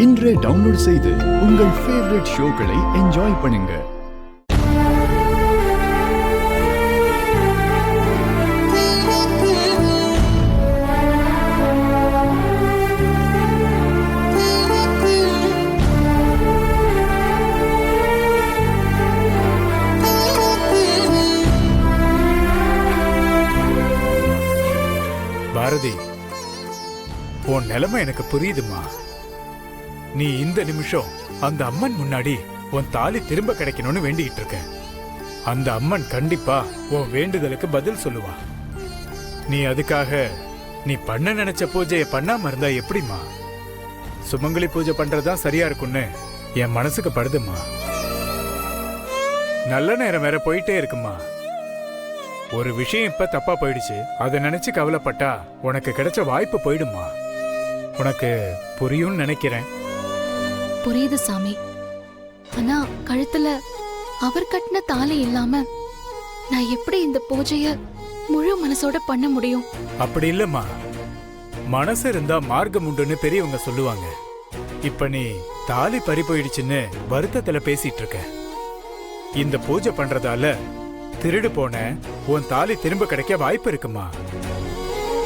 இன்றே டவுன்லோட் செய்து உங்கள் ஃபேவரட் ஷோக்களை என்ஜாய் பண்ணுங்க. பாரதி, உன் நிலைமை எனக்கு புரியுதுமா. நீ இந்த நிமிஷம் அந்த அம்மன் முன்னாடி உன் தாலி திரும்ப கிடைக்கணும்னு வேண்டிக்கிட்டு இருக்க. அந்த அம்மன் கண்டிப்பா உன் வேண்டுதலுக்கு பதில் சொல்லுவா. நீ அதுக்காக நீ பண்ண நினைச்ச பூஜையை பண்ணாம இருந்தா எப்படிமா? சுமங்கலி பூஜை பண்றதுதான் சரியா இருக்கும்னு என் மனசுக்கு படுதுமா. நல்ல நேரம் வேற போயிட்டே இருக்குமா. ஒரு விஷயம் இப்ப தப்பா போயிடுச்சு, அதை நினைச்சு கவலைப்பட்டா உனக்கு கிடைச்ச வாய்ப்பு போயிடுமா. உனக்கு புரியும்னு நினைக்கிறேன். புரியுது சாமி. ஆனா கழுத்துல அவர் கட்டின தாலி இல்லாம நான் எப்படி இந்த பூஜைய முழு மனசோட பண்ண முடியும்? அப்படி இல்லம்மா, மனசு இருந்தா மார்க்கம் உண்டுன்னு பெரியவங்க சொல்லுவாங்க. இப்ப நீ தாலி பறி போயிடுச்சுன்னு வருத்தத்துல பேசிட்டு இருக்க. இந்த பூஜை பண்றதால திருடு போன உன் தாலி திரும்ப கிடைக்க வாய்ப்பு இருக்குமா.